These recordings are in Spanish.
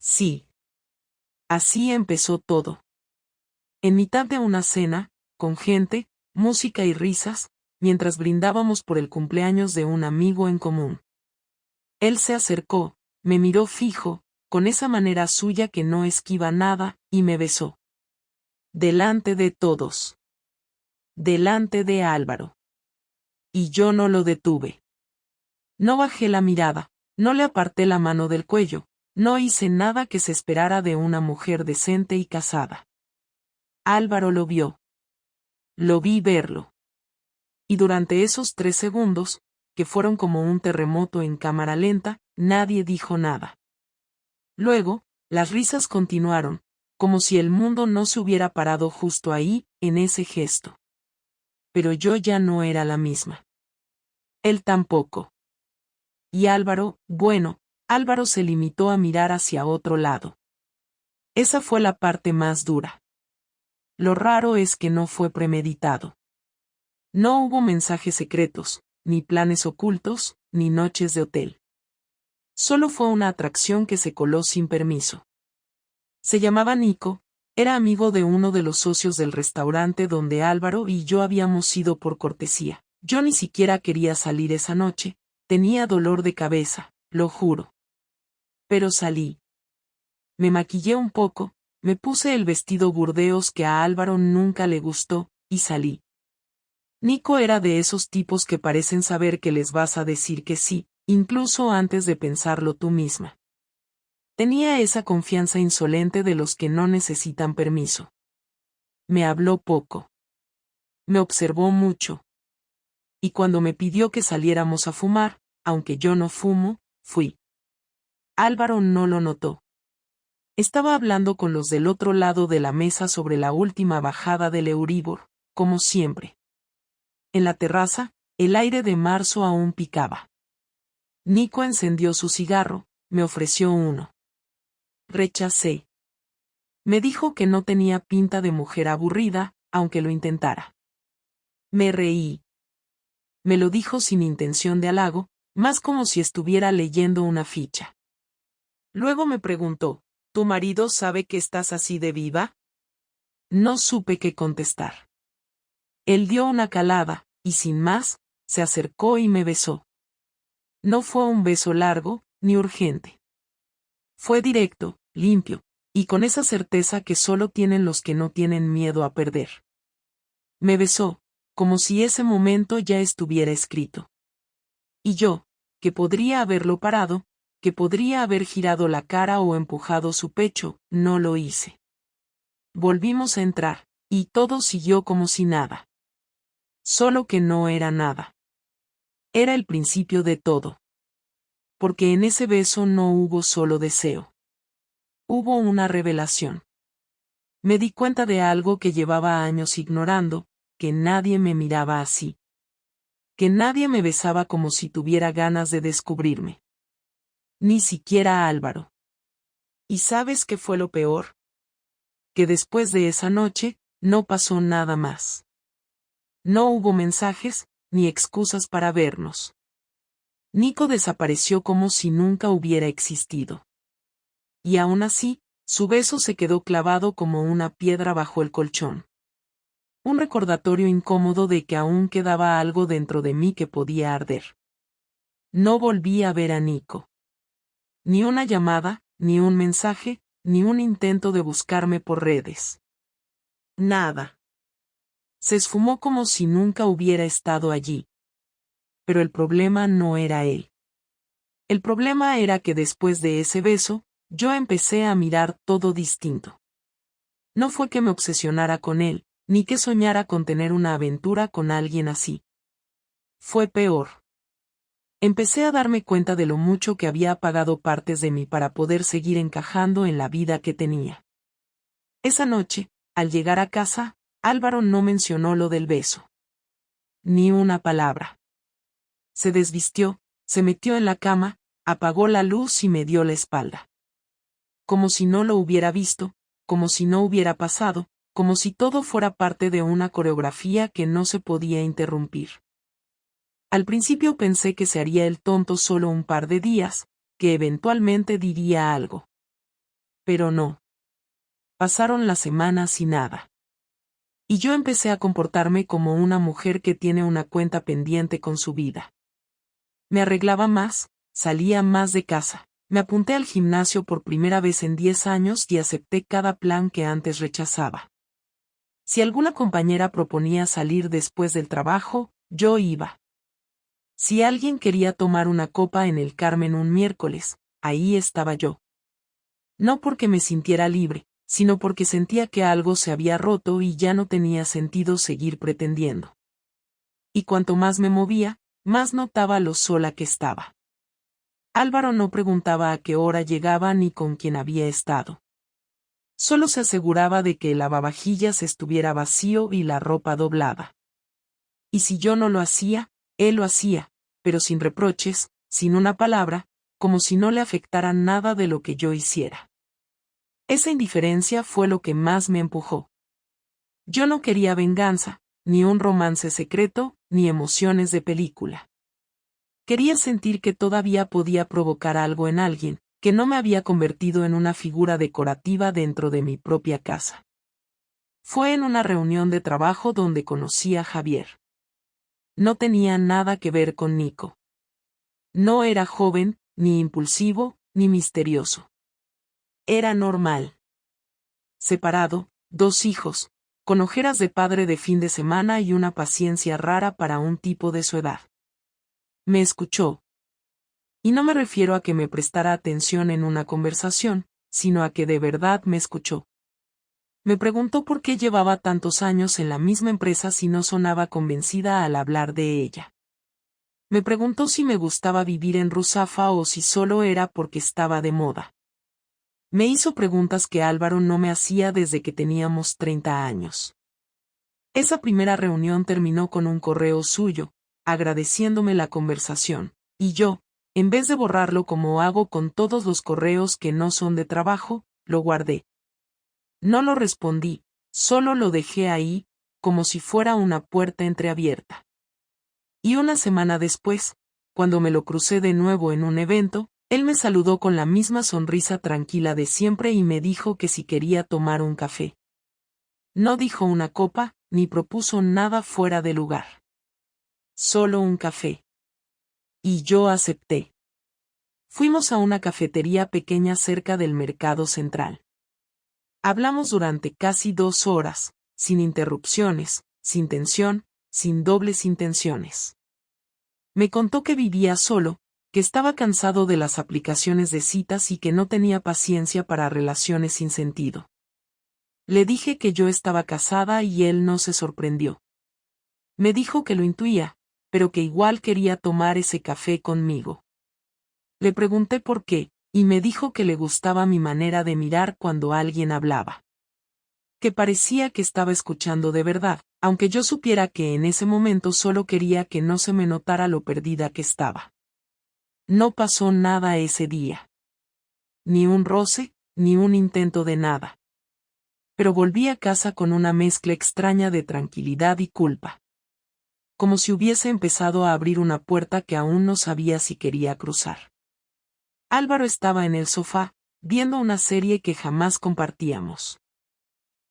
Sí. Así empezó todo. En mitad de una cena, con gente, música y risas, mientras brindábamos por el cumpleaños de un amigo en común. Él se acercó, me miró fijo, con esa manera suya que no esquiva nada, y me besó. Delante de todos. Delante de Álvaro. Y yo no lo detuve. No bajé la mirada, no le aparté la mano del cuello, no hice nada que se esperara de una mujer decente y casada. Álvaro lo vio. Lo vi verlo. Y durante esos 3 segundos, que fueron como un terremoto en cámara lenta, nadie dijo nada. Luego, las risas continuaron, como si el mundo no se hubiera parado justo ahí, en ese gesto. Pero yo ya no era la misma. Él tampoco. Y Álvaro, bueno, Álvaro se limitó a mirar hacia otro lado. Esa fue la parte más dura. Lo raro es que no fue premeditado. No hubo mensajes secretos, ni planes ocultos, ni noches de hotel. Solo fue una atracción que se coló sin permiso. Se llamaba Nico, era amigo de uno de los socios del restaurante donde Álvaro y yo habíamos ido por cortesía. Yo ni siquiera quería salir esa noche, tenía dolor de cabeza, lo juro. Pero salí. Me maquillé un poco, me puse el vestido burdeos que a Álvaro nunca le gustó, y salí. Nico era de esos tipos que parecen saber que les vas a decir que sí, incluso antes de pensarlo tú misma. Tenía esa confianza insolente de los que no necesitan permiso. Me habló poco. Me observó mucho. Y cuando me pidió que saliéramos a fumar, aunque yo no fumo, fui. Álvaro no lo notó. Estaba hablando con los del otro lado de la mesa sobre la última bajada del Euríbor, como siempre. En la terraza, el aire de marzo aún picaba. Nico encendió su cigarro, me ofreció uno. Rechacé. Me dijo que no tenía pinta de mujer aburrida, aunque lo intentara. Me reí. Me lo dijo sin intención de halago, más como si estuviera leyendo una ficha. Luego me preguntó, ¿tu marido sabe que estás así de viva? No supe qué contestar. Él dio una calada, y sin más, se acercó y me besó. No fue un beso largo, ni urgente. Fue directo, limpio, y con esa certeza que solo tienen los que no tienen miedo a perder. Me besó, como si ese momento ya estuviera escrito. Y yo, que podría haberlo parado, que podría haber girado la cara o empujado su pecho, no lo hice. Volvimos a entrar, y todo siguió como si nada. Solo que no era nada. Era el principio de todo. Porque en ese beso no hubo solo deseo. Hubo una revelación. Me di cuenta de algo que llevaba años ignorando, que nadie me miraba así. Que nadie me besaba como si tuviera ganas de descubrirme. Ni siquiera Álvaro. ¿Y sabes qué fue lo peor? Que después de esa noche, no pasó nada más. No hubo mensajes, ni excusas para vernos. Nico desapareció como si nunca hubiera existido. Y aún así, su beso se quedó clavado como una piedra bajo el colchón. Un recordatorio incómodo de que aún quedaba algo dentro de mí que podía arder. No volví a ver a Nico. Ni una llamada, ni un mensaje, ni un intento de buscarme por redes. Nada. Se esfumó como si nunca hubiera estado allí. Pero el problema no era él. El problema era que después de ese beso, yo empecé a mirar todo distinto. No fue que me obsesionara con él, ni que soñara con tener una aventura con alguien así. Fue peor. Empecé a darme cuenta de lo mucho que había apagado partes de mí para poder seguir encajando en la vida que tenía. Esa noche, al llegar a casa, Álvaro no mencionó lo del beso. Ni una palabra. Se desvistió, se metió en la cama, apagó la luz y me dio la espalda. Como si no lo hubiera visto, como si no hubiera pasado, como si todo fuera parte de una coreografía que no se podía interrumpir. Al principio pensé que se haría el tonto solo un par de días, que eventualmente diría algo. Pero no. Pasaron las semanas y nada. Y yo empecé a comportarme como una mujer que tiene una cuenta pendiente con su vida. Me arreglaba más, salía más de casa, me apunté al gimnasio por primera vez en 10 años y acepté cada plan que antes rechazaba. Si alguna compañera proponía salir después del trabajo, yo iba. Si alguien quería tomar una copa en el Carmen un miércoles, ahí estaba yo. No porque me sintiera libre, sino porque sentía que algo se había roto y ya no tenía sentido seguir pretendiendo. Y cuanto más me movía, más notaba lo sola que estaba. Álvaro no preguntaba a qué hora llegaba ni con quién había estado. Solo se aseguraba de que el lavavajillas estuviera vacío y la ropa doblada. Y si yo no lo hacía, él lo hacía, pero sin reproches, sin una palabra, como si no le afectara nada de lo que yo hiciera. Esa indiferencia fue lo que más me empujó. Yo no quería venganza, ni un romance secreto, ni emociones de película. Quería sentir que todavía podía provocar algo en alguien, que no me había convertido en una figura decorativa dentro de mi propia casa. Fue en una reunión de trabajo donde conocí a Javier. No tenía nada que ver con Nico. No era joven, ni impulsivo, ni misterioso. Era normal. Separado, 2 hijos, con ojeras de padre de fin de semana y una paciencia rara para un tipo de su edad. Me escuchó. Y no me refiero a que me prestara atención en una conversación, sino a que de verdad me escuchó. Me preguntó por qué llevaba tantos años en la misma empresa si no sonaba convencida al hablar de ella. Me preguntó si me gustaba vivir en Ruzafa o si solo era porque estaba de moda. Me hizo preguntas que Álvaro no me hacía desde que teníamos 30 años. Esa primera reunión terminó con un correo suyo, agradeciéndome la conversación, y yo, en vez de borrarlo como hago con todos los correos que no son de trabajo, lo guardé. No lo respondí, solo lo dejé ahí, como si fuera una puerta entreabierta. Y una semana después, cuando me lo crucé de nuevo en un evento, él me saludó con la misma sonrisa tranquila de siempre y me dijo que si quería tomar un café. No dijo una copa, ni propuso nada fuera de lugar. Solo un café. Y yo acepté. Fuimos a una cafetería pequeña cerca del Mercado Central. Hablamos durante casi 2 horas, sin interrupciones, sin tensión, sin dobles intenciones. Me contó que vivía solo, que estaba cansado de las aplicaciones de citas y que no tenía paciencia para relaciones sin sentido. Le dije que yo estaba casada y él no se sorprendió. Me dijo que lo intuía, pero que igual quería tomar ese café conmigo. Le pregunté por qué, y me dijo que le gustaba mi manera de mirar cuando alguien hablaba. Que parecía que estaba escuchando de verdad, aunque yo supiera que en ese momento solo quería que no se me notara lo perdida que estaba. No pasó nada ese día. Ni un roce, ni un intento de nada. Pero volví a casa con una mezcla extraña de tranquilidad y culpa. Como si hubiese empezado a abrir una puerta que aún no sabía si quería cruzar. Álvaro estaba en el sofá, viendo una serie que jamás compartíamos.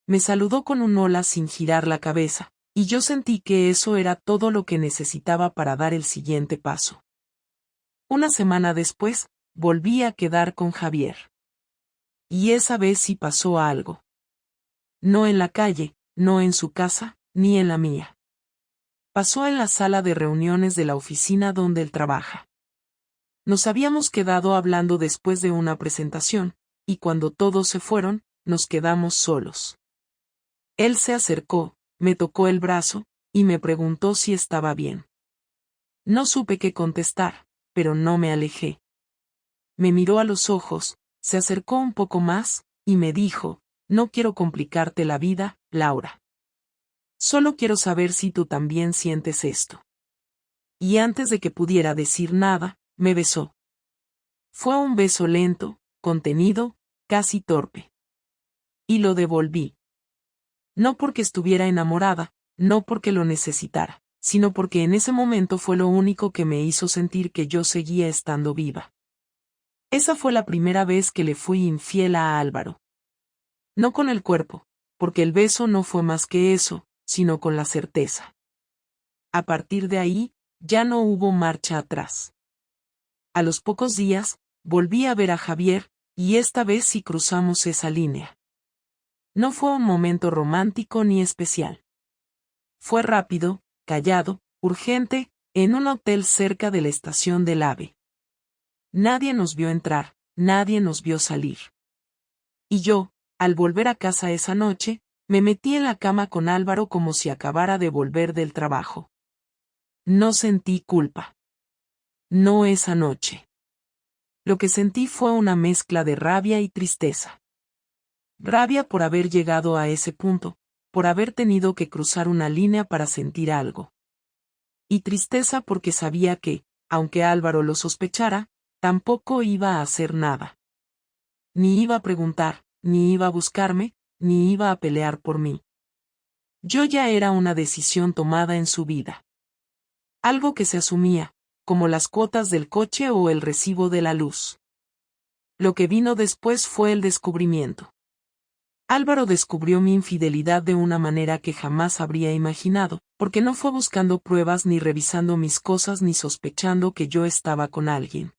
Me saludó con un hola sin girar la cabeza, y yo sentí que eso era todo lo que necesitaba para dar el siguiente paso. Una semana después, volví a quedar con Javier. Y esa vez sí pasó algo. No en la calle, no en su casa, ni en la mía. Pasó en la sala de reuniones de la oficina donde él trabaja. Nos habíamos quedado hablando después de una presentación, y cuando todos se fueron, nos quedamos solos. Él se acercó, me tocó el brazo, y me preguntó si estaba bien. No supe qué contestar, pero no me alejé. Me miró a los ojos, se acercó un poco más, y me dijo, no quiero complicarte la vida, Laura. Solo quiero saber si tú también sientes esto. Y antes de que pudiera decir nada, me besó. Fue un beso lento, contenido, casi torpe. Y lo devolví. No porque estuviera enamorada, no porque lo necesitara, sino porque en ese momento fue lo único que me hizo sentir que yo seguía estando viva. Esa fue la primera vez que le fui infiel a Álvaro. No con el cuerpo, porque el beso no fue más que eso, sino con la certeza. A partir de ahí, ya no hubo marcha atrás. A los pocos días, volví a ver a Javier, y esta vez sí cruzamos esa línea. No fue un momento romántico ni especial. Fue rápido, callado, urgente, en un hotel cerca de la estación del AVE. Nadie nos vio entrar, nadie nos vio salir. Y yo, al volver a casa esa noche, me metí en la cama con Álvaro como si acabara de volver del trabajo. No sentí culpa. No esa noche. Lo que sentí fue una mezcla de rabia y tristeza. Rabia por haber llegado a ese punto, por haber tenido que cruzar una línea para sentir algo. Y tristeza porque sabía que, aunque Álvaro lo sospechara, tampoco iba a hacer nada. Ni iba a preguntar, ni iba a buscarme, ni iba a pelear por mí. Yo ya era una decisión tomada en su vida. Algo que se asumía, como las cuotas del coche o el recibo de la luz. Lo que vino después fue el descubrimiento. Álvaro descubrió mi infidelidad de una manera que jamás habría imaginado, porque no fue buscando pruebas ni revisando mis cosas ni sospechando que yo estaba con alguien.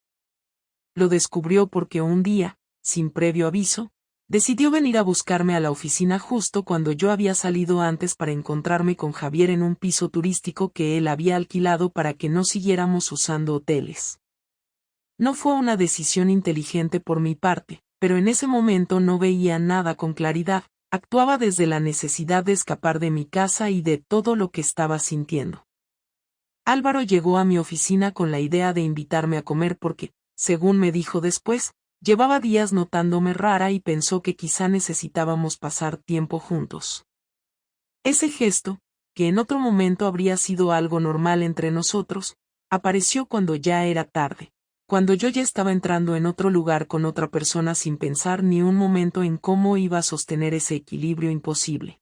Lo descubrió porque un día, sin previo aviso, decidió venir a buscarme a la oficina justo cuando yo había salido antes para encontrarme con Javier en un piso turístico que él había alquilado para que no siguiéramos usando hoteles. No fue una decisión inteligente por mi parte, pero en ese momento no veía nada con claridad, actuaba desde la necesidad de escapar de mi casa y de todo lo que estaba sintiendo. Álvaro llegó a mi oficina con la idea de invitarme a comer porque, según me dijo después, llevaba días notándome rara y pensó que quizá necesitábamos pasar tiempo juntos. Ese gesto, que en otro momento habría sido algo normal entre nosotros, apareció cuando ya era tarde, cuando yo ya estaba entrando en otro lugar con otra persona sin pensar ni un momento en cómo iba a sostener ese equilibrio imposible.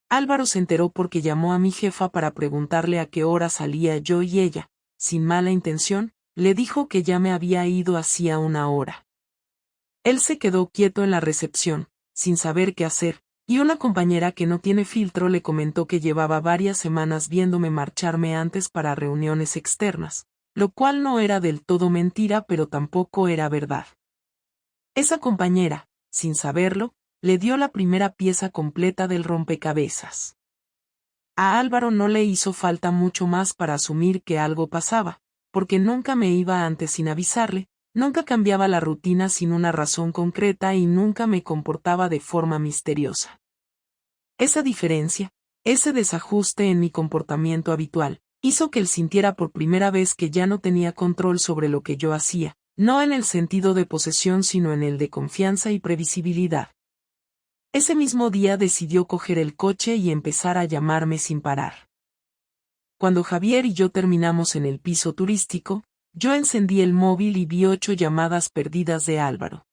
Álvaro se enteró porque llamó a mi jefa para preguntarle a qué hora salía yo y ella, sin mala intención, le dijo que ya me había ido hacía una hora. Él se quedó quieto en la recepción, sin saber qué hacer, y una compañera que no tiene filtro le comentó que llevaba varias semanas viéndome marcharme antes para reuniones externas, lo cual no era del todo mentira pero tampoco era verdad. Esa compañera, sin saberlo, le dio la primera pieza completa del rompecabezas. A Álvaro no le hizo falta mucho más para asumir que algo pasaba, porque nunca me iba antes sin avisarle, nunca cambiaba la rutina sin una razón concreta y nunca me comportaba de forma misteriosa. Esa diferencia, ese desajuste en mi comportamiento habitual, hizo que él sintiera por primera vez que ya no tenía control sobre lo que yo hacía, no en el sentido de posesión sino en el de confianza y previsibilidad. Ese mismo día decidió coger el coche y empezar a llamarme sin parar. Cuando Javier y yo terminamos en el piso turístico, yo encendí el móvil y vi 8 llamadas perdidas de Álvaro.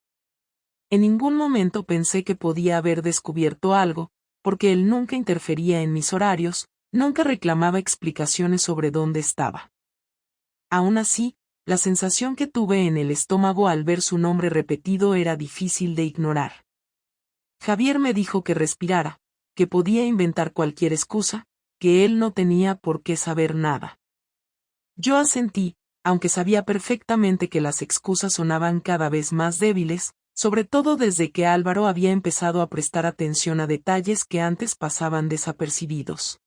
En ningún momento pensé que podía haber descubierto algo, porque él nunca interfería en mis horarios, nunca reclamaba explicaciones sobre dónde estaba. Aún así, la sensación que tuve en el estómago al ver su nombre repetido era difícil de ignorar. Javier me dijo que respirara, que podía inventar cualquier excusa, que él no tenía por qué saber nada. Yo asentí, aunque sabía perfectamente que las excusas sonaban cada vez más débiles, sobre todo desde que Álvaro había empezado a prestar atención a detalles que antes pasaban desapercibidos.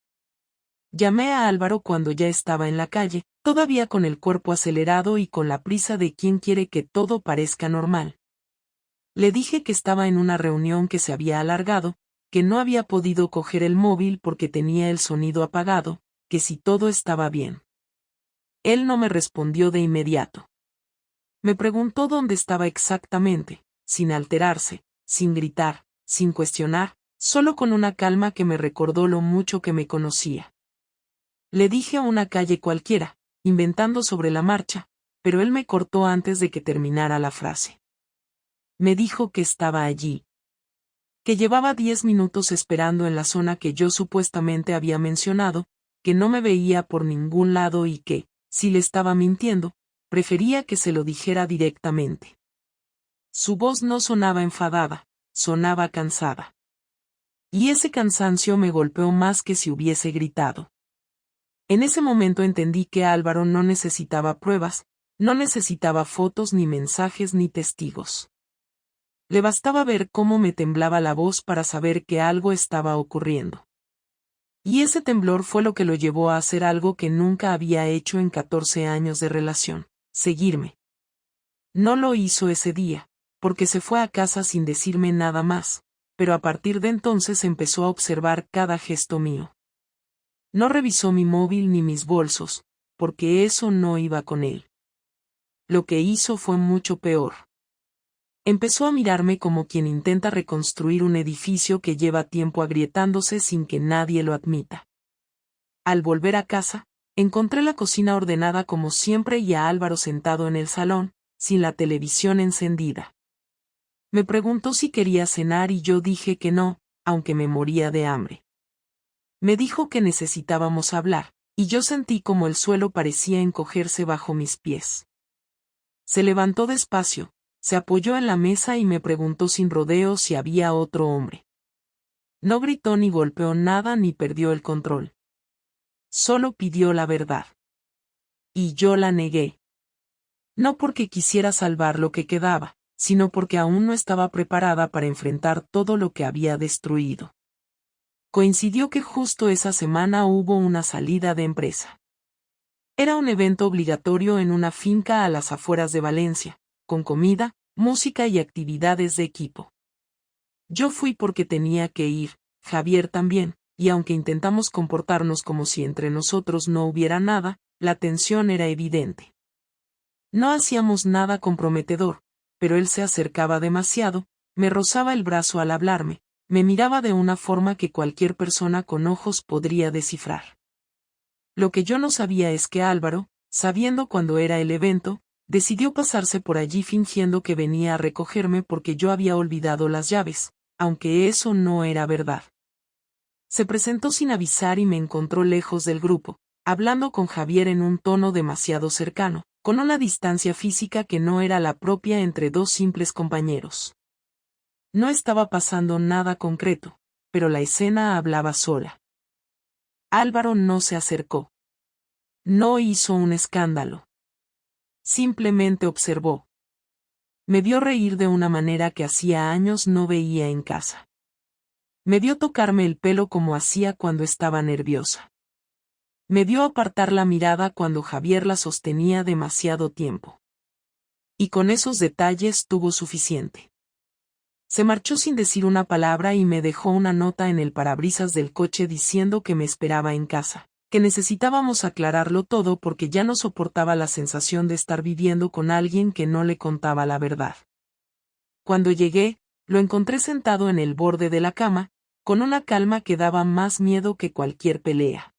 Llamé a Álvaro cuando ya estaba en la calle, todavía con el cuerpo acelerado y con la prisa de quien quiere que todo parezca normal. Le dije que estaba en una reunión que se había alargado, que no había podido coger el móvil porque tenía el sonido apagado, que si todo estaba bien. Él no me respondió de inmediato. Me preguntó dónde estaba exactamente, sin alterarse, sin gritar, sin cuestionar, solo con una calma que me recordó lo mucho que me conocía. Le dije una calle cualquiera, inventando sobre la marcha, pero él me cortó antes de que terminara la frase. Me dijo que estaba allí. Que llevaba 10 minutos esperando en la zona que yo supuestamente había mencionado, que no me veía por ningún lado y que, si le estaba mintiendo, prefería que se lo dijera directamente. Su voz no sonaba enfadada, sonaba cansada. Y ese cansancio me golpeó más que si hubiese gritado. En ese momento entendí que Álvaro no necesitaba pruebas, no necesitaba fotos ni mensajes ni testigos. Le bastaba ver cómo me temblaba la voz para saber que algo estaba ocurriendo. Y ese temblor fue lo que lo llevó a hacer algo que nunca había hecho en 14 años de relación: seguirme. No lo hizo ese día, porque se fue a casa sin decirme nada más, pero a partir de entonces empezó a observar cada gesto mío. No revisó mi móvil ni mis bolsos, porque eso no iba con él. Lo que hizo fue mucho peor. Empezó a mirarme como quien intenta reconstruir un edificio que lleva tiempo agrietándose sin que nadie lo admita. Al volver a casa, encontré la cocina ordenada como siempre y a Álvaro sentado en el salón, sin la televisión encendida. Me preguntó si quería cenar y yo dije que no, aunque me moría de hambre. Me dijo que necesitábamos hablar, y yo sentí como el suelo parecía encogerse bajo mis pies. Se levantó despacio, se apoyó en la mesa y me preguntó sin rodeos si había otro hombre. No gritó ni golpeó nada ni perdió el control. Solo pidió la verdad. Y yo la negué. No porque quisiera salvar lo que quedaba, sino porque aún no estaba preparada para enfrentar todo lo que había destruido. Coincidió que justo esa semana hubo una salida de empresa. Era un evento obligatorio en una finca a las afueras de Valencia, con comida, música y actividades de equipo. Yo fui porque tenía que ir, Javier también, y aunque intentamos comportarnos como si entre nosotros no hubiera nada, la tensión era evidente. No hacíamos nada comprometedor, pero él se acercaba demasiado, me rozaba el brazo al hablarme, me miraba de una forma que cualquier persona con ojos podría descifrar. Lo que yo no sabía es que Álvaro, sabiendo cuándo era el evento, decidió pasarse por allí fingiendo que venía a recogerme porque yo había olvidado las llaves, aunque eso no era verdad. Se presentó sin avisar y me encontró lejos del grupo, hablando con Javier en un tono demasiado cercano, con una distancia física que no era la propia entre dos simples compañeros. No estaba pasando nada concreto, pero la escena hablaba sola. Álvaro no se acercó. No hizo un escándalo. Simplemente observó. Me vio reír de una manera que hacía años no veía en casa. Me vio tocarme el pelo como hacía cuando estaba nerviosa. Me vio apartar la mirada cuando Javier la sostenía demasiado tiempo. Y con esos detalles tuvo suficiente. Se marchó sin decir una palabra y me dejó una nota en el parabrisas del coche diciendo que me esperaba en casa, que necesitábamos aclararlo todo porque ya no soportaba la sensación de estar viviendo con alguien que no le contaba la verdad. Cuando llegué, lo encontré sentado en el borde de la cama, con una calma que daba más miedo que cualquier pelea.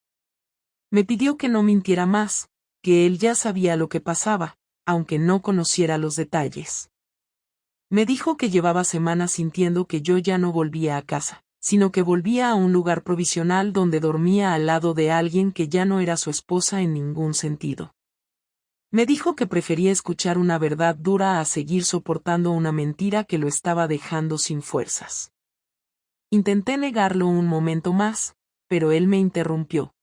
Me pidió que no mintiera más, que él ya sabía lo que pasaba, aunque no conociera los detalles. Me dijo que llevaba semanas sintiendo que yo ya no volvía a casa, sino que volvía a un lugar provisional donde dormía al lado de alguien que ya no era su esposa en ningún sentido. Me dijo que prefería escuchar una verdad dura a seguir soportando una mentira que lo estaba dejando sin fuerzas. Intenté negarlo un momento más, pero él me interrumpió.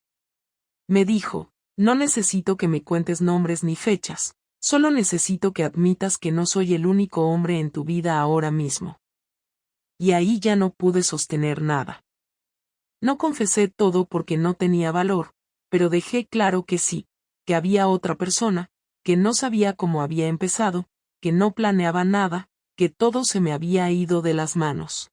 Me dijo, no necesito que me cuentes nombres ni fechas, solo necesito que admitas que no soy el único hombre en tu vida ahora mismo. Y ahí ya no pude sostener nada. No confesé todo porque no tenía valor, pero dejé claro que sí, que había otra persona, que no sabía cómo había empezado, que no planeaba nada, que todo se me había ido de las manos.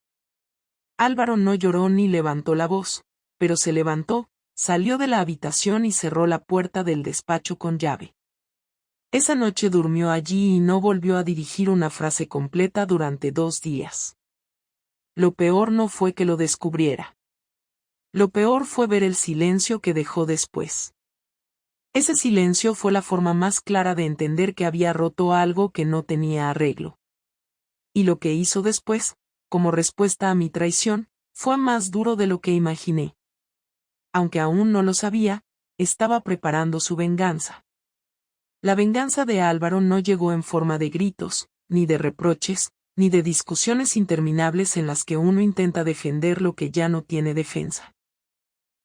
Álvaro no lloró ni levantó la voz, pero se levantó, salió de la habitación y cerró la puerta del despacho con llave. Esa noche durmió allí y no volvió a dirigir una frase completa durante 2 días. Lo peor no fue que lo descubriera. Lo peor fue ver el silencio que dejó después. Ese silencio fue la forma más clara de entender que había roto algo que no tenía arreglo. Y lo que hizo después, como respuesta a mi traición, fue más duro de lo que imaginé. Aunque aún no lo sabía, estaba preparando su venganza. La venganza de Álvaro no llegó en forma de gritos, ni de reproches, ni de discusiones interminables en las que uno intenta defender lo que ya no tiene defensa.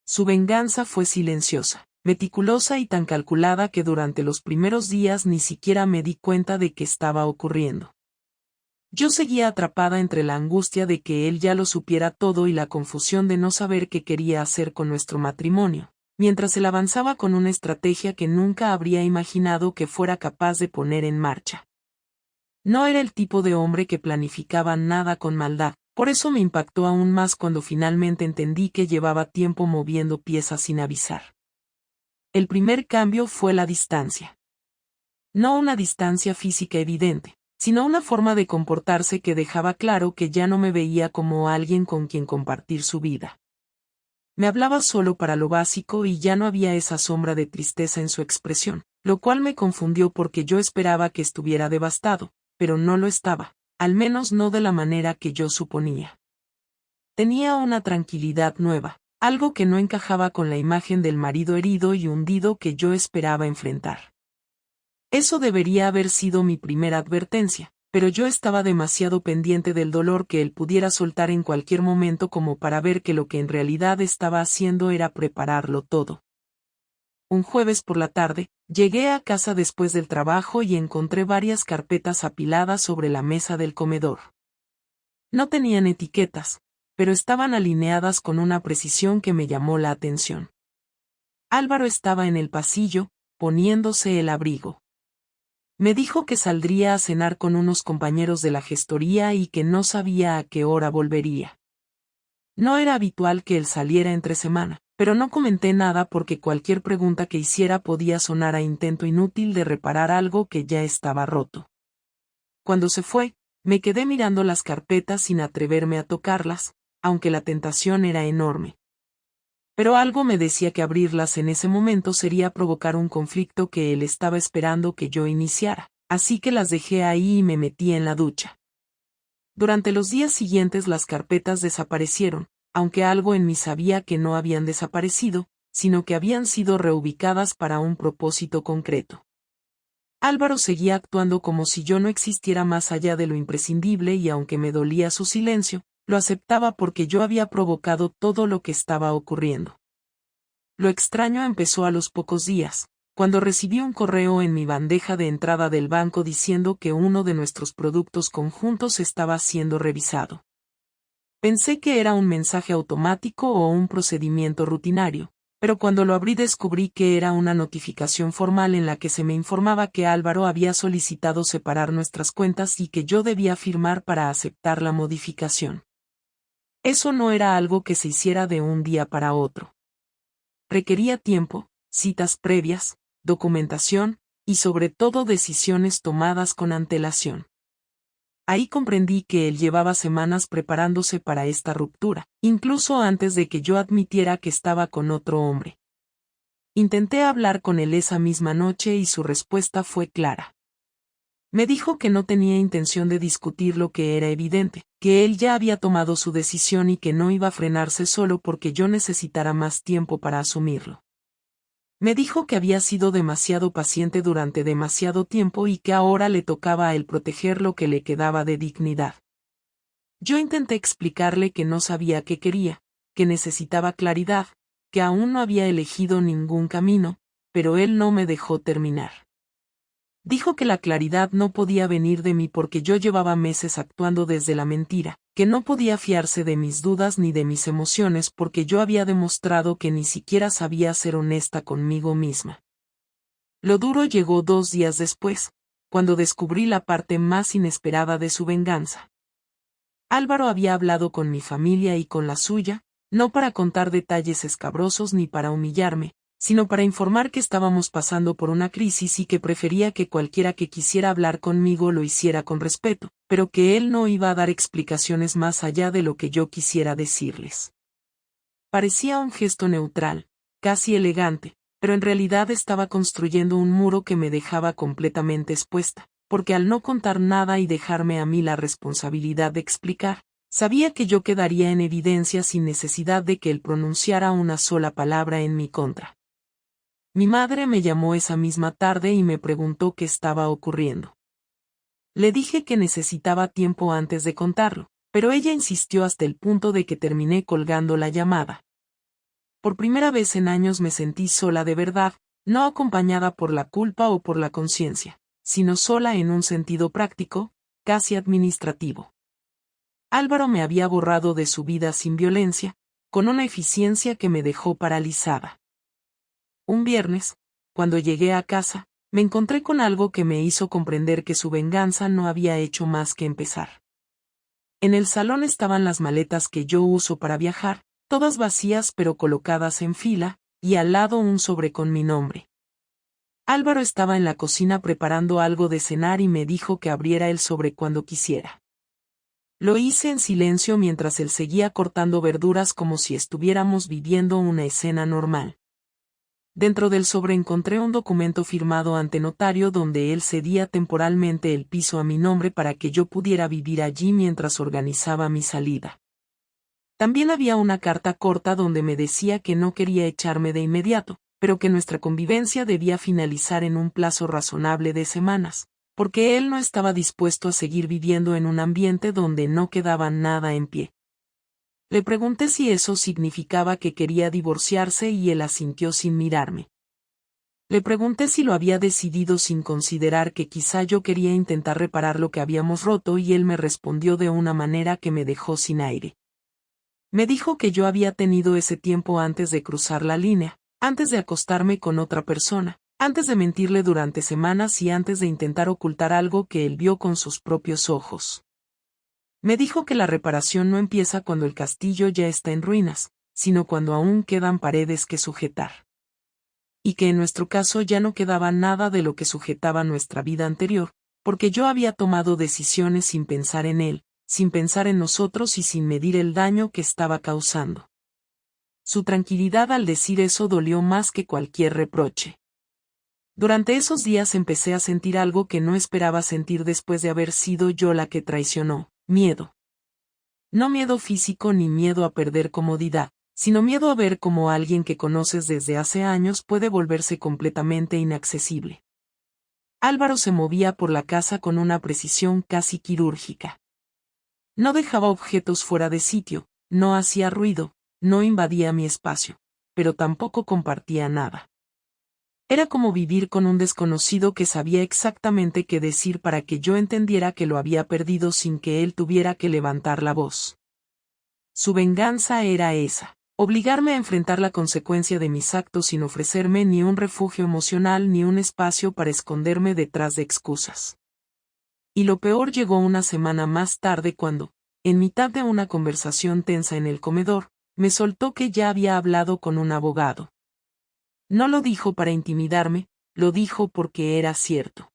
Su venganza fue silenciosa, meticulosa y tan calculada que durante los primeros días ni siquiera me di cuenta de que estaba ocurriendo. Yo seguía atrapada entre la angustia de que él ya lo supiera todo y la confusión de no saber qué quería hacer con nuestro matrimonio, mientras él avanzaba con una estrategia que nunca habría imaginado que fuera capaz de poner en marcha. No era el tipo de hombre que planificaba nada con maldad, por eso me impactó aún más cuando finalmente entendí que llevaba tiempo moviendo piezas sin avisar. El primer cambio fue la distancia. No una distancia física evidente, sino una forma de comportarse que dejaba claro que ya no me veía como alguien con quien compartir su vida. Me hablaba solo para lo básico y ya no había esa sombra de tristeza en su expresión, lo cual me confundió porque yo esperaba que estuviera devastado, pero no lo estaba, al menos no de la manera que yo suponía. Tenía una tranquilidad nueva, algo que no encajaba con la imagen del marido herido y hundido que yo esperaba enfrentar. Eso debería haber sido mi primera advertencia, pero yo estaba demasiado pendiente del dolor que él pudiera soltar en cualquier momento como para ver que lo que en realidad estaba haciendo era prepararlo todo. Un jueves por la tarde, llegué a casa después del trabajo y encontré varias carpetas apiladas sobre la mesa del comedor. No tenían etiquetas, pero estaban alineadas con una precisión que me llamó la atención. Álvaro estaba en el pasillo, poniéndose el abrigo. Me dijo que saldría a cenar con unos compañeros de la gestoría y que no sabía a qué hora volvería. No era habitual que él saliera entre semana, pero no comenté nada porque cualquier pregunta que hiciera podía sonar a intento inútil de reparar algo que ya estaba roto. Cuando se fue, me quedé mirando las carpetas sin atreverme a tocarlas, aunque la tentación era enorme. Pero algo me decía que abrirlas en ese momento sería provocar un conflicto que él estaba esperando que yo iniciara, así que las dejé ahí y me metí en la ducha. Durante los días siguientes las carpetas desaparecieron, aunque algo en mí sabía que no habían desaparecido, sino que habían sido reubicadas para un propósito concreto. Álvaro seguía actuando como si yo no existiera más allá de lo imprescindible y aunque me dolía su silencio, lo aceptaba porque yo había provocado todo lo que estaba ocurriendo. Lo extraño empezó a los pocos días, cuando recibí un correo en mi bandeja de entrada del banco diciendo que uno de nuestros productos conjuntos estaba siendo revisado. Pensé que era un mensaje automático o un procedimiento rutinario, pero cuando lo abrí descubrí que era una notificación formal en la que se me informaba que Álvaro había solicitado separar nuestras cuentas y que yo debía firmar para aceptar la modificación. Eso no era algo que se hiciera de un día para otro. Requería tiempo, citas previas, documentación, y sobre todo decisiones tomadas con antelación. Ahí comprendí que él llevaba semanas preparándose para esta ruptura, incluso antes de que yo admitiera que estaba con otro hombre. Intenté hablar con él esa misma noche y su respuesta fue clara. Me dijo que no tenía intención de discutir lo que era evidente, que él ya había tomado su decisión y que no iba a frenarse solo porque yo necesitara más tiempo para asumirlo. Me dijo que había sido demasiado paciente durante demasiado tiempo y que ahora le tocaba a él proteger lo que le quedaba de dignidad. Yo intenté explicarle que no sabía qué quería, que necesitaba claridad, que aún no había elegido ningún camino, pero él no me dejó terminar. Dijo que la claridad no podía venir de mí porque yo llevaba meses actuando desde la mentira, que no podía fiarse de mis dudas ni de mis emociones porque yo había demostrado que ni siquiera sabía ser honesta conmigo misma. Lo duro llegó 2 días después, cuando descubrí la parte más inesperada de su venganza. Álvaro había hablado con mi familia y con la suya, no para contar detalles escabrosos ni para humillarme, sino para informar que estábamos pasando por una crisis y que prefería que cualquiera que quisiera hablar conmigo lo hiciera con respeto, pero que él no iba a dar explicaciones más allá de lo que yo quisiera decirles. Parecía un gesto neutral, casi elegante, pero en realidad estaba construyendo un muro que me dejaba completamente expuesta, porque al no contar nada y dejarme a mí la responsabilidad de explicar, sabía que yo quedaría en evidencia sin necesidad de que él pronunciara una sola palabra en mi contra. Mi madre me llamó esa misma tarde y me preguntó qué estaba ocurriendo. Le dije que necesitaba tiempo antes de contarlo, pero ella insistió hasta el punto de que terminé colgando la llamada. Por primera vez en años me sentí sola de verdad, no acompañada por la culpa o por la conciencia, sino sola en un sentido práctico, casi administrativo. Álvaro me había borrado de su vida sin violencia, con una eficiencia que me dejó paralizada. Un viernes, cuando llegué a casa, me encontré con algo que me hizo comprender que su venganza no había hecho más que empezar. En el salón estaban las maletas que yo uso para viajar, todas vacías pero colocadas en fila, y al lado un sobre con mi nombre. Álvaro estaba en la cocina preparando algo de cenar y me dijo que abriera el sobre cuando quisiera. Lo hice en silencio mientras él seguía cortando verduras como si estuviéramos viviendo una escena normal. Dentro del sobre encontré un documento firmado ante notario donde él cedía temporalmente el piso a mi nombre para que yo pudiera vivir allí mientras organizaba mi salida. También había una carta corta donde me decía que no quería echarme de inmediato, pero que nuestra convivencia debía finalizar en un plazo razonable de semanas, porque él no estaba dispuesto a seguir viviendo en un ambiente donde no quedaba nada en pie. Le pregunté si eso significaba que quería divorciarse y él asintió sin mirarme. Le pregunté si lo había decidido sin considerar que quizá yo quería intentar reparar lo que habíamos roto y él me respondió de una manera que me dejó sin aire. Me dijo que yo había tenido ese tiempo antes de cruzar la línea, antes de acostarme con otra persona, antes de mentirle durante semanas y antes de intentar ocultar algo que él vio con sus propios ojos. Me dijo que la reparación no empieza cuando el castillo ya está en ruinas, sino cuando aún quedan paredes que sujetar. Y que en nuestro caso ya no quedaba nada de lo que sujetaba nuestra vida anterior, porque yo había tomado decisiones sin pensar en él, sin pensar en nosotros y sin medir el daño que estaba causando. Su tranquilidad al decir eso dolió más que cualquier reproche. Durante esos días empecé a sentir algo que no esperaba sentir después de haber sido yo la que traicionó. Miedo. No miedo físico ni miedo a perder comodidad, sino miedo a ver cómo alguien que conoces desde hace años puede volverse completamente inaccesible. Álvaro se movía por la casa con una precisión casi quirúrgica. No dejaba objetos fuera de sitio, no hacía ruido, no invadía mi espacio, pero tampoco compartía nada. Era como vivir con un desconocido que sabía exactamente qué decir para que yo entendiera que lo había perdido sin que él tuviera que levantar la voz. Su venganza era esa, obligarme a enfrentar la consecuencia de mis actos sin ofrecerme ni un refugio emocional ni un espacio para esconderme detrás de excusas. Y lo peor llegó una semana más tarde cuando, en mitad de una conversación tensa en el comedor, me soltó que ya había hablado con un abogado. No lo dijo para intimidarme, lo dijo porque era cierto.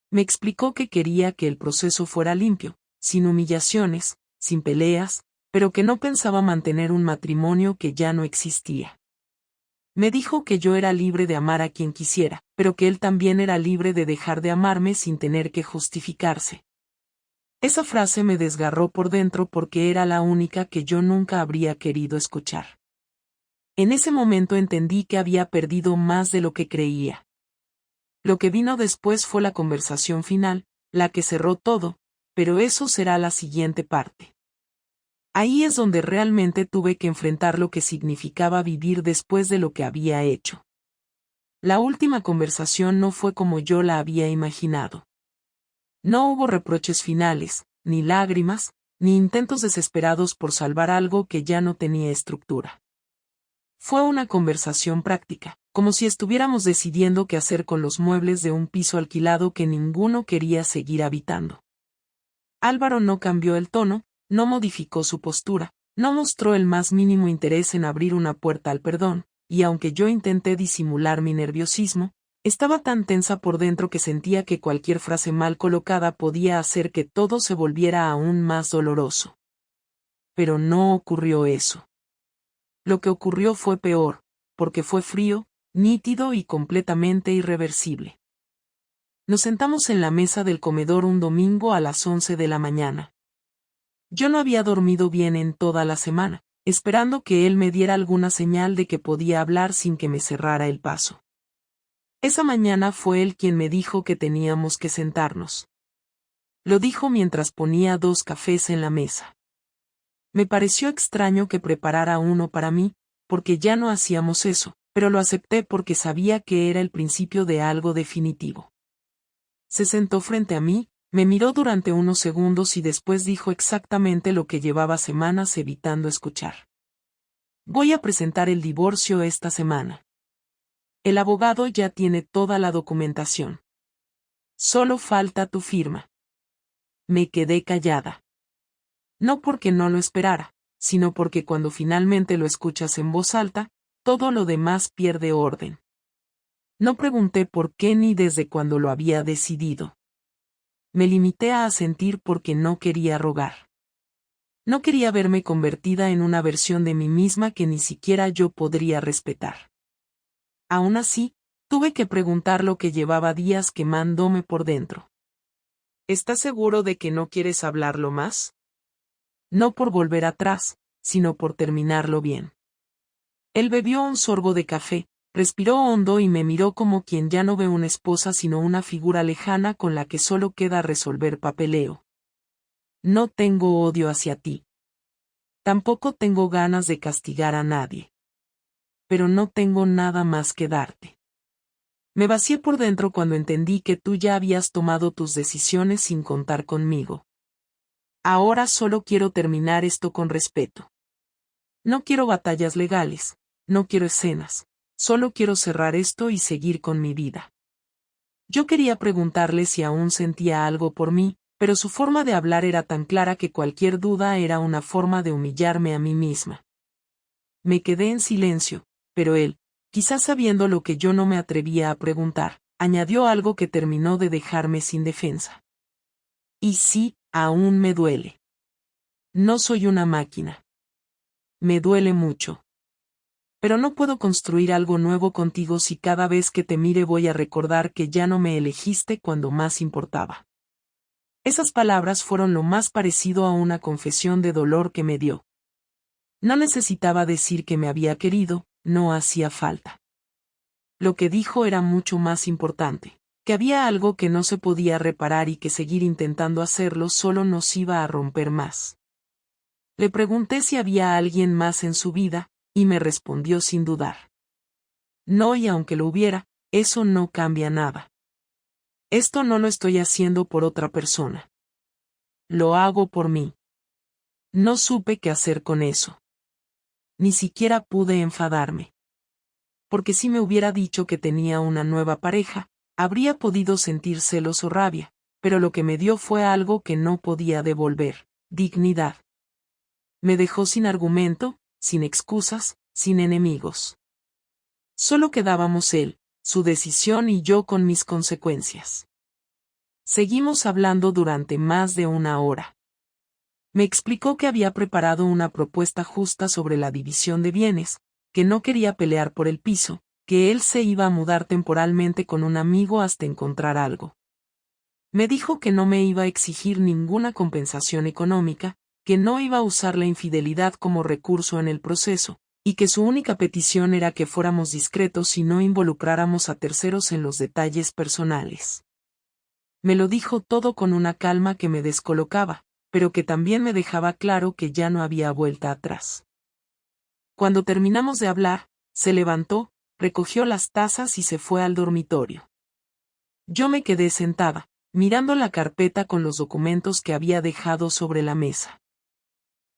Me explicó que quería que el proceso fuera limpio, sin humillaciones, sin peleas, pero que no pensaba mantener un matrimonio que ya no existía. Me dijo que yo era libre de amar a quien quisiera, pero que él también era libre de dejar de amarme sin tener que justificarse. Esa frase me desgarró por dentro porque era la única que yo nunca habría querido escuchar. En ese momento entendí que había perdido más de lo que creía. Lo que vino después fue la conversación final, la que cerró todo, pero eso será la siguiente parte. Ahí es donde realmente tuve que enfrentar lo que significaba vivir después de lo que había hecho. La última conversación no fue como yo la había imaginado. No hubo reproches finales, ni lágrimas, ni intentos desesperados por salvar algo que ya no tenía estructura. Fue una conversación práctica, como si estuviéramos decidiendo qué hacer con los muebles de un piso alquilado que ninguno quería seguir habitando. Álvaro no cambió el tono, no modificó su postura, no mostró el más mínimo interés en abrir una puerta al perdón, y aunque yo intenté disimular mi nerviosismo, estaba tan tensa por dentro que sentía que cualquier frase mal colocada podía hacer que todo se volviera aún más doloroso. Pero no ocurrió eso. Lo que ocurrió fue peor, porque fue frío, nítido y completamente irreversible. Nos sentamos en la mesa del comedor un domingo a las 11 de la mañana. Yo no había dormido bien en toda la semana, esperando que él me diera alguna señal de que podía hablar sin que me cerrara el paso. Esa mañana fue él quien me dijo que teníamos que sentarnos. Lo dijo mientras ponía 2 cafés en la mesa. Me pareció extraño que preparara uno para mí, porque ya no hacíamos eso, pero lo acepté porque sabía que era el principio de algo definitivo. Se sentó frente a mí, me miró durante unos segundos y después dijo exactamente lo que llevaba semanas evitando escuchar. Voy a presentar el divorcio esta semana. El abogado ya tiene toda la documentación. Solo falta tu firma. Me quedé callada. No porque no lo esperara, sino porque cuando finalmente lo escuchas en voz alta, todo lo demás pierde orden. No pregunté por qué ni desde cuándo lo había decidido. Me limité a asentir porque no quería rogar. No quería verme convertida en una versión de mí misma que ni siquiera yo podría respetar. Aún así, tuve que preguntar lo que llevaba días quemándome por dentro. ¿Estás seguro de que no quieres hablarlo más? No por volver atrás, sino por terminarlo bien. Él bebió un sorbo de café, respiró hondo y me miró como quien ya no ve una esposa sino una figura lejana con la que solo queda resolver papeleo. No tengo odio hacia ti. Tampoco tengo ganas de castigar a nadie. Pero no tengo nada más que darte. Me vacié por dentro cuando entendí que tú ya habías tomado tus decisiones sin contar conmigo. Ahora solo quiero terminar esto con respeto. No quiero batallas legales, no quiero escenas, solo quiero cerrar esto y seguir con mi vida. Yo quería preguntarle si aún sentía algo por mí, pero su forma de hablar era tan clara que cualquier duda era una forma de humillarme a mí misma. Me quedé en silencio, pero él, quizás sabiendo lo que yo no me atrevía a preguntar, añadió algo que terminó de dejarme sin defensa. Y sí, aún me duele. No soy una máquina. Me duele mucho. Pero no puedo construir algo nuevo contigo si cada vez que te mire voy a recordar que ya no me elegiste cuando más importaba. Esas palabras fueron lo más parecido a una confesión de dolor que me dio. No necesitaba decir que me había querido, no hacía falta. Lo que dijo era mucho más importante, que había algo que no se podía reparar y que seguir intentando hacerlo solo nos iba a romper más. Le pregunté si había alguien más en su vida, y me respondió sin dudar. No, y aunque lo hubiera, eso no cambia nada. Esto no lo estoy haciendo por otra persona. Lo hago por mí. No supe qué hacer con eso. Ni siquiera pude enfadarme. Porque si me hubiera dicho que tenía una nueva pareja, habría podido sentir celos o rabia, pero lo que me dio fue algo que no podía devolver, dignidad. Me dejó sin argumento, sin excusas, sin enemigos. Solo quedábamos él, su decisión y yo con mis consecuencias. Seguimos hablando durante más de 1 hora. Me explicó que había preparado una propuesta justa sobre la división de bienes, que no quería pelear por el piso, que él se iba a mudar temporalmente con un amigo hasta encontrar algo. Me dijo que no me iba a exigir ninguna compensación económica, que no iba a usar la infidelidad como recurso en el proceso, y que su única petición era que fuéramos discretos y no involucráramos a terceros en los detalles personales. Me lo dijo todo con una calma que me descolocaba, pero que también me dejaba claro que ya no había vuelta atrás. Cuando terminamos de hablar, se levantó, recogió las tazas y se fue al dormitorio. Yo me quedé sentada, mirando la carpeta con los documentos que había dejado sobre la mesa.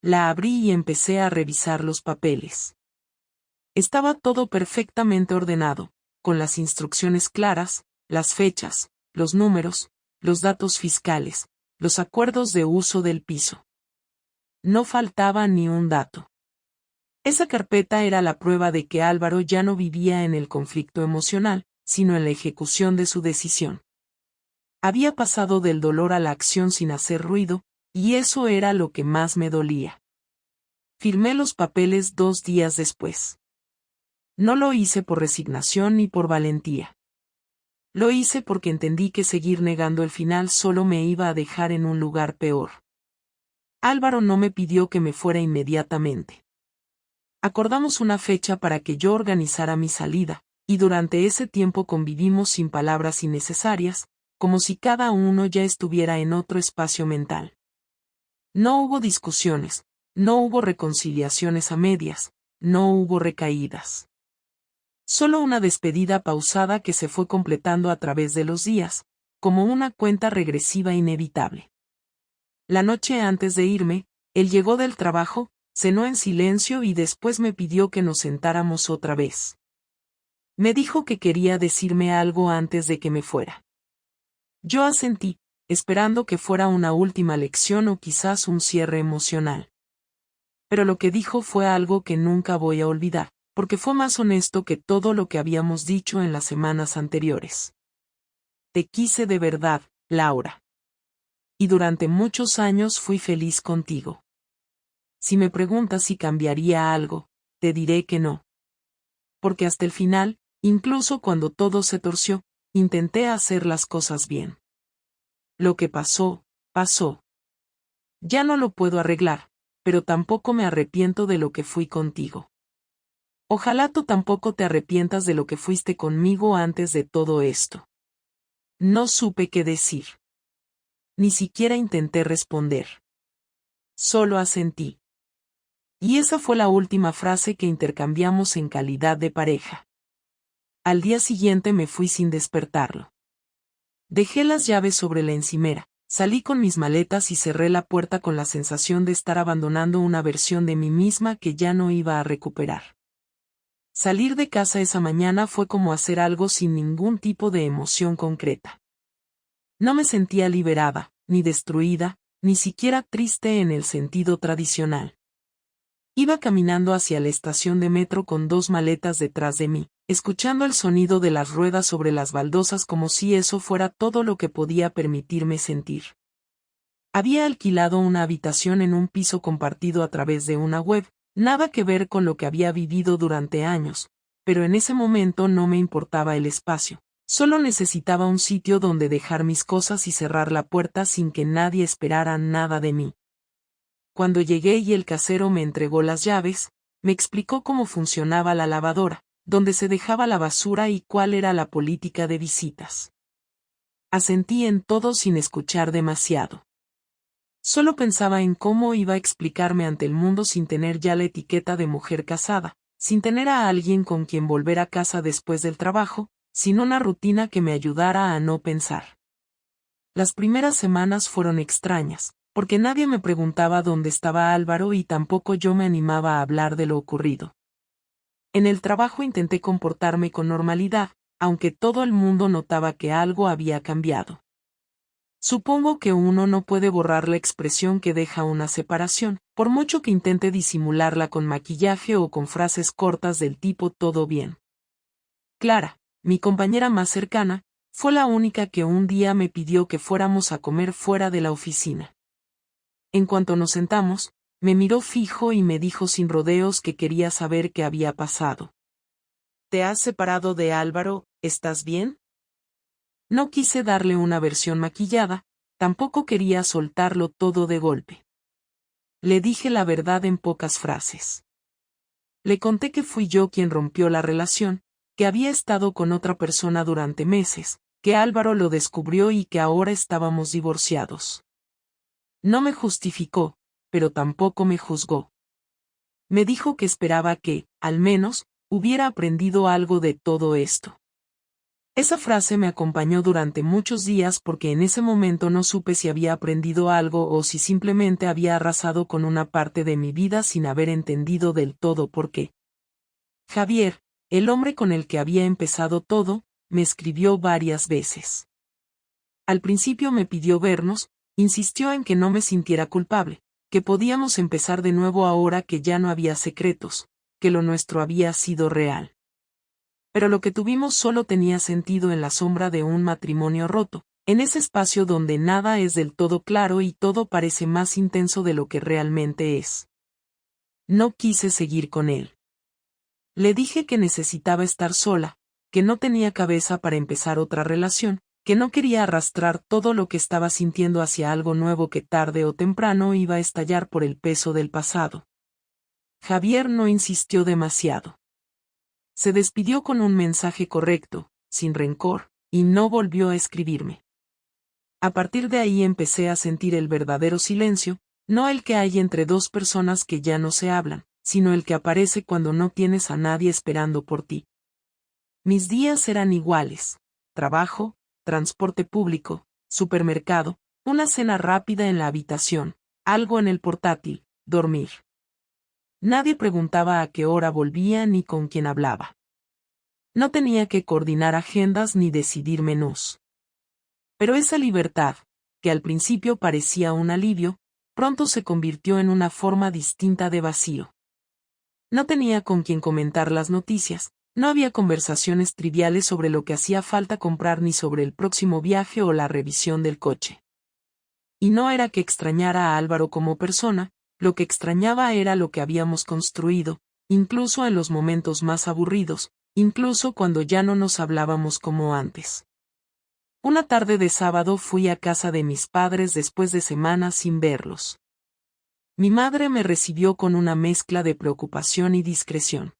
La abrí y empecé a revisar los papeles. Estaba todo perfectamente ordenado, con las instrucciones claras, las fechas, los números, los datos fiscales, los acuerdos de uso del piso. No faltaba ni un dato. Esa carpeta era la prueba de que Álvaro ya no vivía en el conflicto emocional, sino en la ejecución de su decisión. Había pasado del dolor a la acción sin hacer ruido, y eso era lo que más me dolía. Firmé los papeles 2 días después. No lo hice por resignación ni por valentía. Lo hice porque entendí que seguir negando el final solo me iba a dejar en un lugar peor. Álvaro no me pidió que me fuera inmediatamente. Acordamos una fecha para que yo organizara mi salida, y durante ese tiempo convivimos sin palabras innecesarias, como si cada uno ya estuviera en otro espacio mental. No hubo discusiones, no hubo reconciliaciones a medias, no hubo recaídas. Solo una despedida pausada que se fue completando a través de los días, como una cuenta regresiva inevitable. La noche antes de irme, él llegó del trabajo, cenó en silencio y después me pidió que nos sentáramos otra vez. Me dijo que quería decirme algo antes de que me fuera. Yo asentí, esperando que fuera una última lección o quizás un cierre emocional. Pero lo que dijo fue algo que nunca voy a olvidar, porque fue más honesto que todo lo que habíamos dicho en las semanas anteriores. Te quise de verdad, Laura. Y durante muchos años fui feliz contigo. Si me preguntas si cambiaría algo, te diré que no. Porque hasta el final, incluso cuando todo se torció, intenté hacer las cosas bien. Lo que pasó, pasó. Ya no lo puedo arreglar, pero tampoco me arrepiento de lo que fui contigo. Ojalá tú tampoco te arrepientas de lo que fuiste conmigo antes de todo esto. No supe qué decir. Ni siquiera intenté responder. Solo asentí. Y esa fue la última frase que intercambiamos en calidad de pareja. Al día siguiente me fui sin despertarlo. Dejé las llaves sobre la encimera, salí con mis maletas y cerré la puerta con la sensación de estar abandonando una versión de mí misma que ya no iba a recuperar. Salir de casa esa mañana fue como hacer algo sin ningún tipo de emoción concreta. No me sentía liberada, ni destruida, ni siquiera triste en el sentido tradicional. Iba caminando hacia la estación de metro con 2 maletas detrás de mí, escuchando el sonido de las ruedas sobre las baldosas como si eso fuera todo lo que podía permitirme sentir. Había alquilado una habitación en un piso compartido a través de una web, nada que ver con lo que había vivido durante años, pero en ese momento no me importaba el espacio. Solo necesitaba un sitio donde dejar mis cosas y cerrar la puerta sin que nadie esperara nada de mí. Cuando llegué y el casero me entregó las llaves, me explicó cómo funcionaba la lavadora, dónde se dejaba la basura y cuál era la política de visitas. Asentí en todo sin escuchar demasiado. Solo pensaba en cómo iba a explicarme ante el mundo sin tener ya la etiqueta de mujer casada, sin tener a alguien con quien volver a casa después del trabajo, sin una rutina que me ayudara a no pensar. Las primeras semanas fueron extrañas, porque nadie me preguntaba dónde estaba Álvaro y tampoco yo me animaba a hablar de lo ocurrido. En el trabajo intenté comportarme con normalidad, aunque todo el mundo notaba que algo había cambiado. Supongo que uno no puede borrar la expresión que deja una separación, por mucho que intente disimularla con maquillaje o con frases cortas del tipo todo bien. Clara, mi compañera más cercana, fue la única que un día me pidió que fuéramos a comer fuera de la oficina. En cuanto nos sentamos, me miró fijo y me dijo sin rodeos que quería saber qué había pasado. ¿Te has separado de Álvaro? ¿Estás bien? No quise darle una versión maquillada, tampoco quería soltarlo todo de golpe. Le dije la verdad en pocas frases. Le conté que fui yo quien rompió la relación, que había estado con otra persona durante meses, que Álvaro lo descubrió y que ahora estábamos divorciados. No me justificó, pero tampoco me juzgó. Me dijo que esperaba que, al menos, hubiera aprendido algo de todo esto. Esa frase me acompañó durante muchos días porque en ese momento no supe si había aprendido algo o si simplemente había arrasado con una parte de mi vida sin haber entendido del todo por qué. Javier, el hombre con el que había empezado todo, me escribió varias veces. Al principio me pidió vernos, insistió en que no me sintiera culpable, que podíamos empezar de nuevo ahora que ya no había secretos, que lo nuestro había sido real. Pero lo que tuvimos solo tenía sentido en la sombra de un matrimonio roto, en ese espacio donde nada es del todo claro y todo parece más intenso de lo que realmente es. No quise seguir con él. Le dije que necesitaba estar sola, que no tenía cabeza para empezar otra relación, que no quería arrastrar todo lo que estaba sintiendo hacia algo nuevo que tarde o temprano iba a estallar por el peso del pasado. Javier no insistió demasiado. Se despidió con un mensaje correcto, sin rencor, y no volvió a escribirme. A partir de ahí empecé a sentir el verdadero silencio, no el que hay entre dos personas que ya no se hablan, sino el que aparece cuando no tienes a nadie esperando por ti. Mis días eran iguales: trabajo, transporte público, supermercado, una cena rápida en la habitación, algo en el portátil, dormir. Nadie preguntaba a qué hora volvía ni con quién hablaba. No tenía que coordinar agendas ni decidir menús. Pero esa libertad, que al principio parecía un alivio, pronto se convirtió en una forma distinta de vacío. No tenía con quien comentar las noticias, no había conversaciones triviales sobre lo que hacía falta comprar ni sobre el próximo viaje o la revisión del coche. Y no era que extrañara a Álvaro como persona, lo que extrañaba era lo que habíamos construido, incluso en los momentos más aburridos, incluso cuando ya no nos hablábamos como antes. Una tarde de sábado fui a casa de mis padres después de semanas sin verlos. Mi madre me recibió con una mezcla de preocupación y discreción.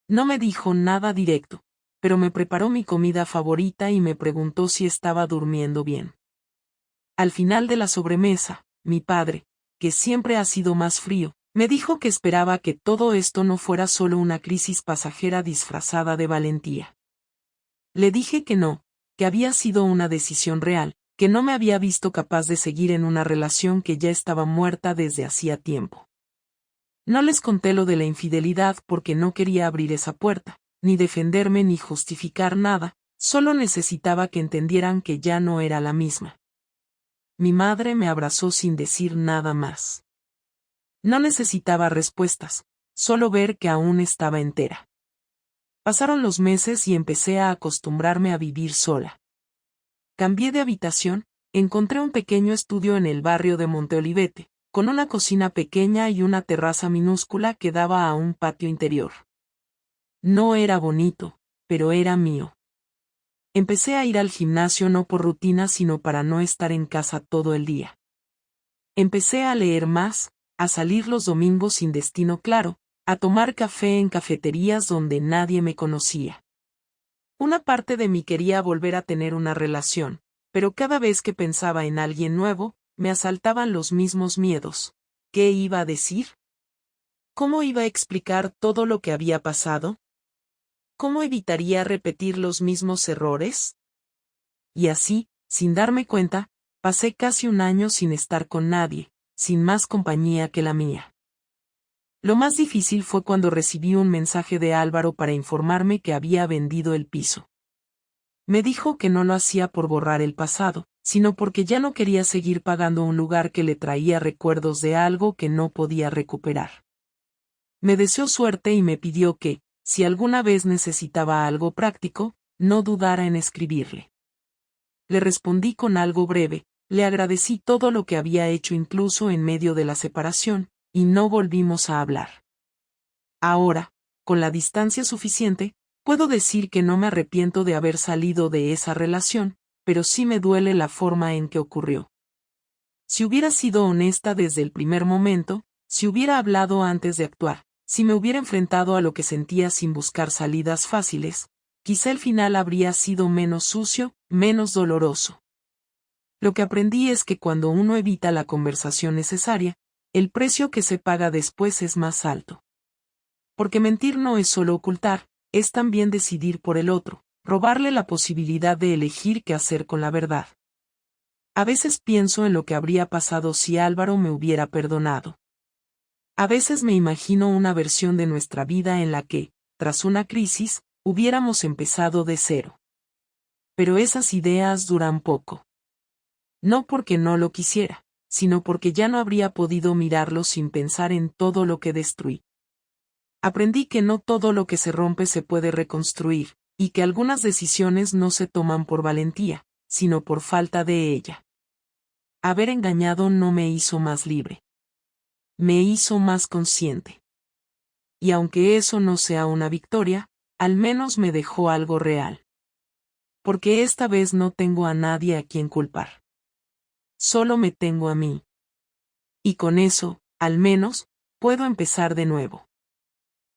No me dijo nada directo, pero me preparó mi comida favorita y me preguntó si estaba durmiendo bien. Al final de la sobremesa, mi padre, que siempre ha sido más frío, me dijo que esperaba que todo esto no fuera solo una crisis pasajera disfrazada de valentía. Le dije que no, que había sido una decisión real, que no me había visto capaz de seguir en una relación que ya estaba muerta desde hacía tiempo. No les conté lo de la infidelidad porque no quería abrir esa puerta, ni defenderme ni justificar nada, solo necesitaba que entendieran que ya no era la misma. Mi madre me abrazó sin decir nada más. No necesitaba respuestas, solo ver que aún estaba entera. Pasaron los meses y empecé a acostumbrarme a vivir sola. Cambié de habitación, encontré un pequeño estudio en el barrio de Monteolivete, con una cocina pequeña y una terraza minúscula que daba a un patio interior. No era bonito, pero era mío. Empecé a ir al gimnasio no por rutina sino para no estar en casa todo el día. Empecé a leer más, a salir los domingos sin destino claro, a tomar café en cafeterías donde nadie me conocía. Una parte de mí quería volver a tener una relación, pero cada vez que pensaba en alguien nuevo, me asaltaban los mismos miedos. ¿Qué iba a decir? ¿Cómo iba a explicar todo lo que había pasado? ¿Cómo evitaría repetir los mismos errores? Y así, sin darme cuenta, pasé casi un año sin estar con nadie, sin más compañía que la mía. Lo más difícil fue cuando recibí un mensaje de Álvaro para informarme que había vendido el piso. Me dijo que no lo hacía por borrar el pasado, sino porque ya no quería seguir pagando un lugar que le traía recuerdos de algo que no podía recuperar. Me deseó suerte y me pidió que, si alguna vez necesitaba algo práctico, no dudara en escribirle. Le respondí con algo breve, le agradecí todo lo que había hecho incluso en medio de la separación, y no volvimos a hablar. Ahora, con la distancia suficiente, puedo decir que no me arrepiento de haber salido de esa relación, pero sí me duele la forma en que ocurrió. Si hubiera sido honesta desde el primer momento, si hubiera hablado antes de actuar, si me hubiera enfrentado a lo que sentía sin buscar salidas fáciles, quizá el final habría sido menos sucio, menos doloroso. Lo que aprendí es que cuando uno evita la conversación necesaria, el precio que se paga después es más alto. Porque mentir no es solo ocultar, es también decidir por el otro, robarle la posibilidad de elegir qué hacer con la verdad. A veces pienso en lo que habría pasado si Álvaro me hubiera perdonado. A veces me imagino una versión de nuestra vida en la que, tras una crisis, hubiéramos empezado de cero. Pero esas ideas duran poco. No porque no lo quisiera, sino porque ya no habría podido mirarlo sin pensar en todo lo que destruí. Aprendí que no todo lo que se rompe se puede reconstruir, y que algunas decisiones no se toman por valentía, sino por falta de ella. Haber engañado no me hizo más libre. Me hizo más consciente. Y aunque eso no sea una victoria, al menos me dejó algo real. Porque esta vez no tengo a nadie a quien culpar. Solo me tengo a mí. Y con eso, al menos, puedo empezar de nuevo.